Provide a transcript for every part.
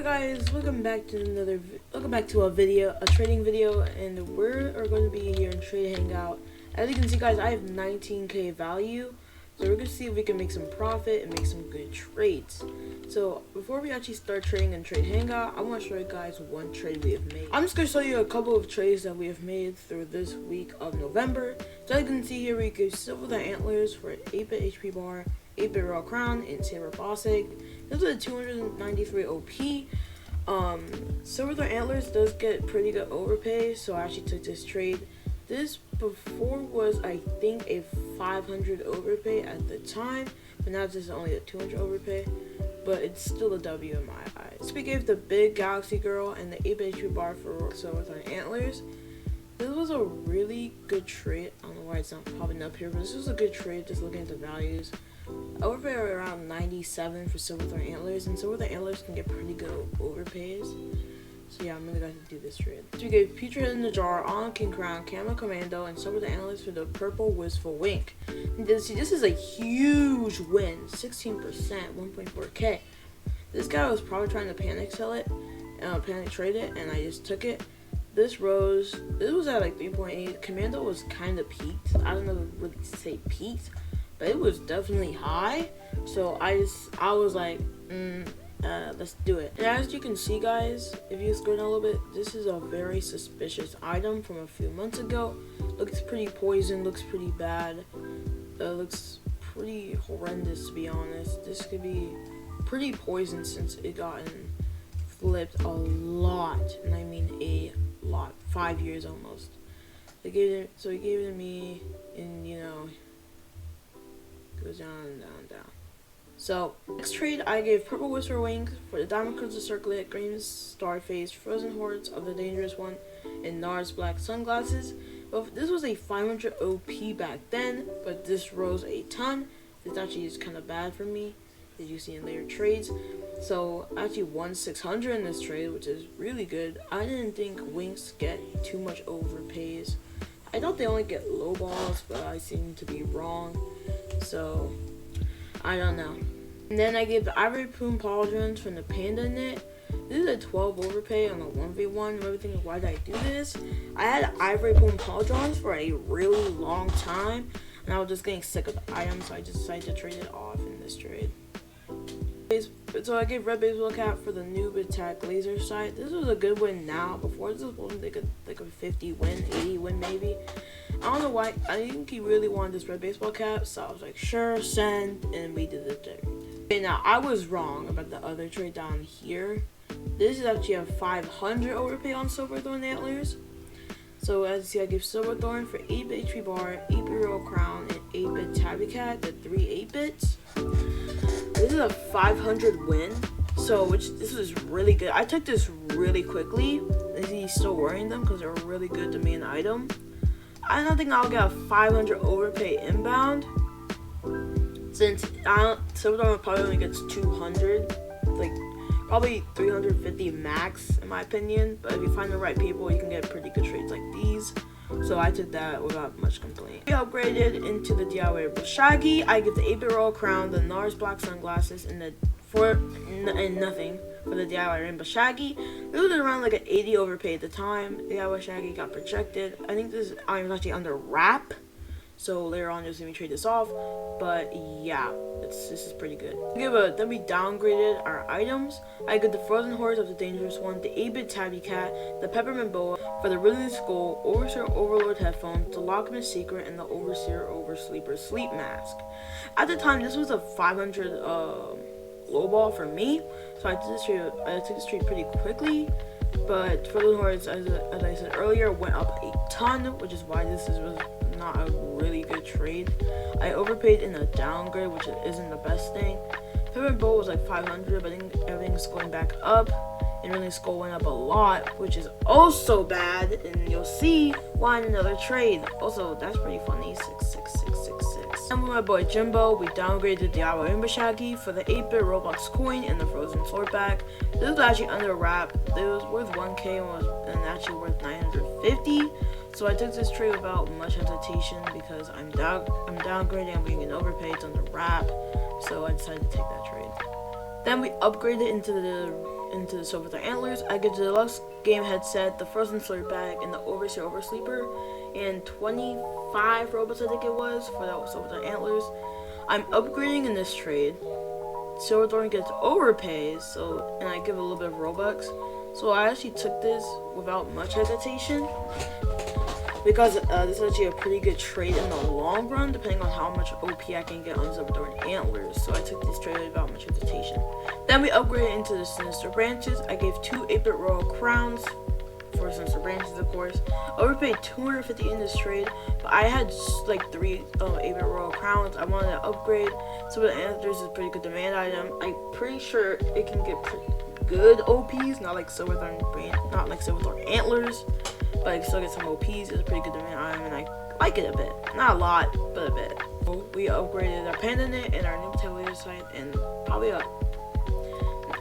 Hi guys, welcome back to a trading video, and we're going to be here in Trade Hangout. As you can see, guys, I have 19k value, so we're gonna see if we can make some profit and make some good trades. So before we actually start trading in Trade Hangout, I want to show you guys one trade we have made. I'm just gonna show you a couple of trades that we have made through this week of November. So as you can see here, we give Silver the Antlers for 8-bit HP bar, 8-bit Royal Crown, and Saber Boss Egg. This is a 293 OP. Silver the Antlers does get pretty good overpay, so I actually took this trade. This before was, I think, a 500 overpay at the time, but now this is only a 200 overpay, but it's still a W in my eyes. So we gave the big Galaxy Girl and the 8-bit HP bar for Silver the Antlers. This was a really good trade. I don't know why it's not popping up here, but this was a good trade just looking at the values. Overpay are around 97 for Silver the Antlers, and Silver the Antlers can get pretty good overpays. So yeah, I'm really going to do this trade. So we gave Putrid in the Jar, On King Crown, Camo Commando, and Silver the Antlers for the purple Wistful Wink. And see, this is a huge win, 16%, 1.4k. This guy was probably trying to panic sell it, panic trade it, and I just took it. This was at like 3.8. Commando was kind of peaked. I don't know if really say peaked, but it was definitely high. So I was like, let's do it. And as you can see, guys, if you scroll down a little bit, this is a very suspicious item from a few months ago. Looks pretty poison, looks pretty bad, looks pretty horrendous, to be honest. This could be pretty poison since it gotten flipped a lot, and I mean a lot, 5 years almost. He gave it to me, and you know, goes down and down and down. So next trade, I gave Purple Whisper Wing for the Diamond Crystal Circlet, Green Starface, Frozen Hordes of the Dangerous One, and NARS Black Sunglasses. Well, this was a 500 OP back then, but this rose a ton. This actually is kind of bad for me, as you see in later trades. So I actually won 600 in this trade, which is really good. I didn't think Winks get too much overpays. I thought they only get low balls, but I seem to be wrong. So I don't know. And then I gave the Ivory Plume Pauldrons from the Panda Knit. This is a 12 overpay on a 1v1. And everything, why did I do this? I had Ivory Plume Pauldrons for a really long time, and I was just getting sick of the item, so I just decided to trade it off in this trade. So I gave Red Baseball Cap for the Noob Attack Laser Sight. This was a good win now. Before this was like a 50 win, 80 win maybe. I don't know why. I think he really wanted this Red Baseball Cap, so I was like, sure, send, and we did the trade. Okay, now I was wrong about the other trade down here. This is actually a 500 overpay on Silverthorn Antlers. So as you see, I give Silverthorn for 8-bit HP bar, 8-bit Royal Crown, and 8-bit Tabby Cat, the 3 8-bits. This is a 500 win, so this was really good. I took this really quickly. As he's still wearing them because they're really good to main item. I don't think I'll get a 500 overpay inbound, since Silverthorn probably only gets 200, like probably 350 max in my opinion. But if you find the right people, you can get pretty good trades like these. So I took that without much complaint. We upgraded into the DIY Shaggy. I get the 8-bit Royal Crown, the NARS Black Sunglasses, and nothing for the DIY Rainbow Shaggy. It was around like an 80 overpay at the time. DIY Shaggy got projected. I think this item is actually under wrap, so later on you'll see me trade this off. But yeah, this is pretty good. Then we downgraded our items. I got the Frozen Hordes of the Dangerous One, the 8-bit Tabby Cat, the Peppermint Boa for the Ridley Skull, Overseer Overlord headphones, the Lockman Secret, and the Overseer Oversleeper Sleep Mask. At the time, this was a 500 low ball for me, so I took this trade pretty quickly. But Frozen Hordes, as I said earlier, went up a ton, which is why this was not a really good trade. I overpaid in a downgrade, which isn't the best thing. Peppermint Bowl was like 500, but I think everything's going back up, and Ridley Skull went up a lot, which is also bad, and you'll see why in another trade. Also, that's pretty funny. 66666. And with my boy Jimbo, we downgraded the DIY Rainbow Shaggy for the 8-bit Roblox coin and the Frozen Sword Pack. This was actually under wrap. It was worth 1k and actually worth 950. So I took this trade without much hesitation because I'm downgrading, I'm being an overpay, it's under wrap. So I decided to take that trade. Then we upgraded into the into the Silver Antlers. I get the deluxe game headset, the frozen slurry bag, and the Overseer Oversleeper, and 25 Robux I think it was for the Silver Antlers. I'm upgrading in this trade. Silverthorn gets overpays, so, and I give a little bit of Robux. So I actually took this without much hesitation, because this is actually a pretty good trade in the long run, depending on how much OP I can get on Silverthorn Antlers. So I took this trade without much hesitation. Then we upgraded into the Sinister Branches. I gave 2 8-bit Royal Crowns for Sinister Branches, of course. I overpaid 250 in this trade, but I had like 3 8-bit Royal Crowns. I wanted to upgrade. So the Antlers is a pretty good demand item. I'm pretty sure it can get pretty good OPs, not like Silverthorn Antlers, but I can still get some OPs. It's a pretty good demand item, and I like it a bit. Not a lot, but a bit. We upgraded our Pandonit and our new Laser Sight, and probably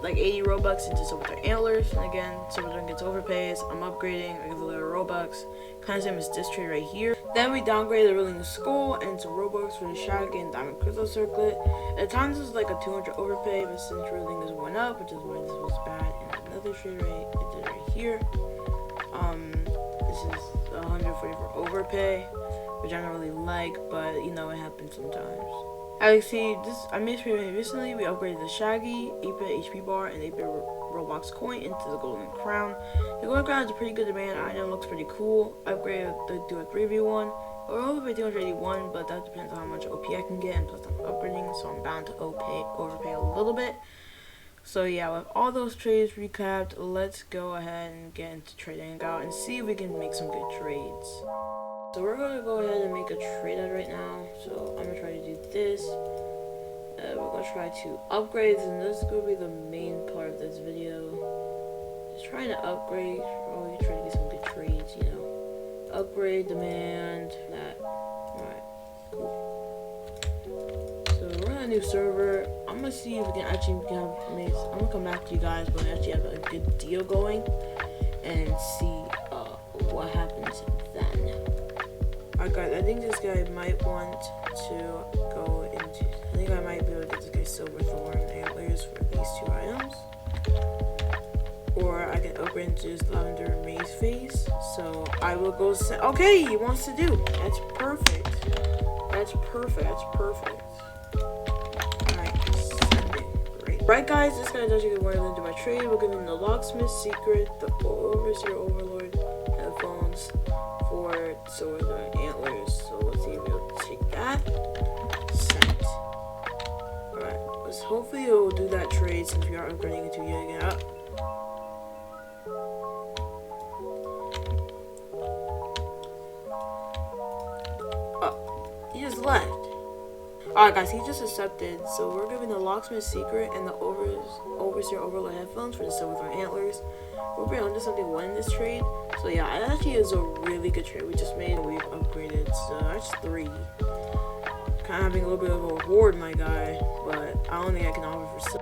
like 80 Robux into Silverthorn Antlers. And again, Silverthorn gets overpays. I'm upgrading. I give a little Robux. Kind of same as this trade right here. Then we downgraded the Rolling Skull and some Robux for the Shaggy and Diamond Crystal Circlet. At times this was like a 200 overpay, but since Rolling is went up, which is why this was bad. And another trade I did right here. This is 144 overpay, which I don't really like, but you know, it happens sometimes. As you see, I made a trade recently. We upgraded the Shaggy, 8-bit HP bar, and 8-bit Roblox coin into the Golden Crown. The Golden Crown is a pretty good demand item, looks pretty cool. I upgraded to a 3v1, or overpay 281, but that depends on how much OP I can get, and plus I'm upgrading, so I'm bound to overpay a little bit. So yeah, with all those trades recapped, let's go ahead and get into trading out and see if we can make some good trades. So we're gonna go ahead and make a trade out right now. So I'm gonna try to do this. We're gonna try to upgrade, and this is gonna be the main part of this video. Just trying to upgrade, probably trying to get some good trades, you know. Upgrade, demand, that. Alright, cool. So we're on a new server. I'm gonna see if we can actually I'm gonna come back to you guys when we actually have a good deal going and see what happens then. Alright guys, I think this guy might want to go into, I think I might be able to get this guy Silverthorn Antlers for these 2 items. Or I can upgrade into this Lavender Maze Face. So I will go okay, he wants to do. That's perfect. That's perfect. That's perfect. Alright, sending. Great. Right guys, this guy does get wanted into my trade. We're giving the Locksmith Secret, the Overseer Overlord headphones for Silverthorn Antlers. So let's see if we'll take that. Sent. Alright, let's hopefully it will do that trade since we are upgrading into Yet Again. He just left. Alright guys, he just accepted. So we're giving the Locksmith Secret and the Overseer Overlord headphones for the Silverthorn Antlers. We're pretty under something one in this trade. So yeah, it actually is a really good trade we just made, and we've upgraded. So that's 3. Kind of having a little bit of a reward, my guy, but I don't think I can offer for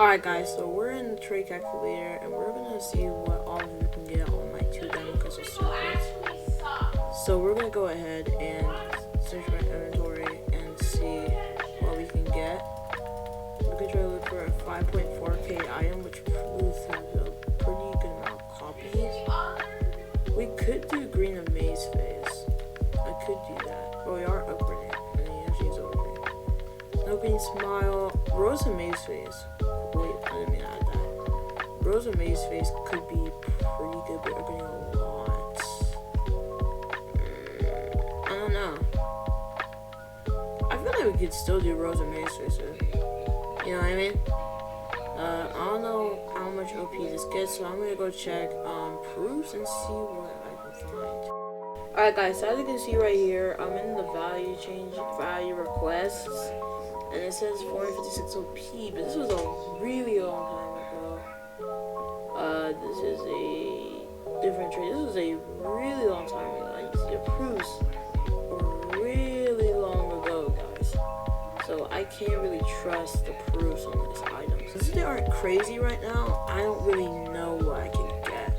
Alright guys, so we're in the trade calculator and we're gonna see what all of you can get on my 2 Diamond Crystal Circlets. So we're gonna go ahead and search my inventory and see what we can get. We're gonna try to look for 5.4k item, which proves has a pretty good amount of copies. We could do Green Amaze Face. I could do that. Oh, we are upgrading. And then she's opening. No Green Smile. Rose Amaze Face. Wait, I didn't mean to add that. Rose Amaze Face could be pretty good, but upgrading a lot. I don't know. I feel like we could still do Rose Amaze Face. You know what I mean? I don't know how much OP this gets, so I'm gonna go check proofs and see what I can find. Alright guys, so as you can see right here, I'm in the value requests, and it says 456 OP, but this was a really long time ago. This is a different trade. This was a really long time ago. Like, the proofs were really long ago, guys. So I can't really trust the proofs on this item. Since they aren't crazy right now, I don't really know what I can get.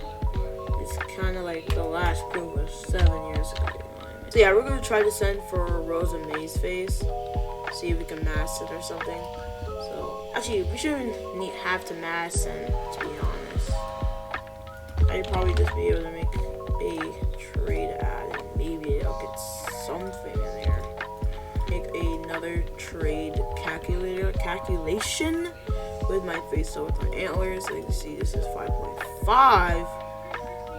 It's kind of like the last proof was 7 years ago. You know what I mean? So yeah, we're gonna try to send for Rose Amaze Face. See if we can mass it or something. So actually, we shouldn't have to mass send, to be honest. I'd probably just be able to make a trade ad and maybe I'll get something in there. Make another trade calculation with my face over my antlers. So you can see this is 5.5,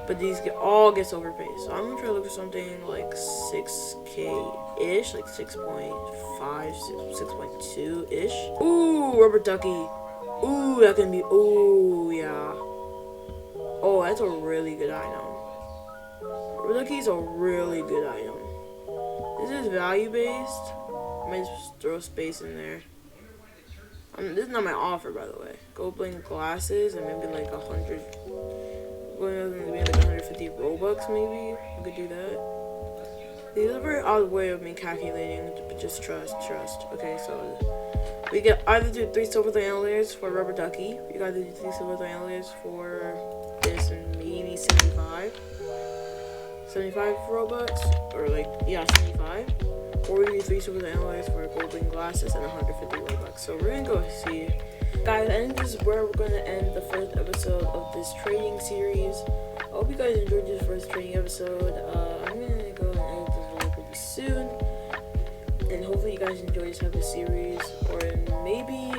but these all gets overpaid. So I'm gonna try to look for something like 6k ish, like 6.5, 6.2 ish. Ooh, rubber ducky. Ooh, that can be. Ooh, yeah. Oh, that's a really good item. Rubber ducky's a really good item. This is value based. I might just throw space in there. This is not my offer, by the way. Gold bling glasses and maybe like 100. Maybe like 150 Robux, maybe. I could do that. This is a very odd way of me calculating, but just trust. Okay, so we can either do 3 silver layers for rubber ducky. We can either do 3 silver layers for this and maybe 75 Robux, or like, yeah, 75. Or we do 3 silver layers for gold bling glasses and 150 Robux. So we're gonna go see. Guys, I think this is where we're going to end the first episode of this trading series. I hope you guys enjoyed this first trading episode. I'm going to go and edit this video pretty soon. And hopefully you guys enjoy this type of series. Or maybe,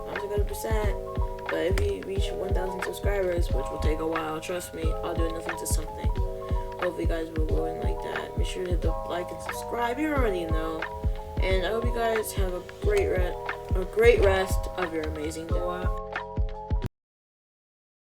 not a good percent. But if we reach 1,000 subscribers, which will take a while, trust me, I'll do nothing to something. Hopefully you guys will go in like that. Make sure to hit the like and subscribe. You already know. And I hope you guys have a great rest of your amazing day.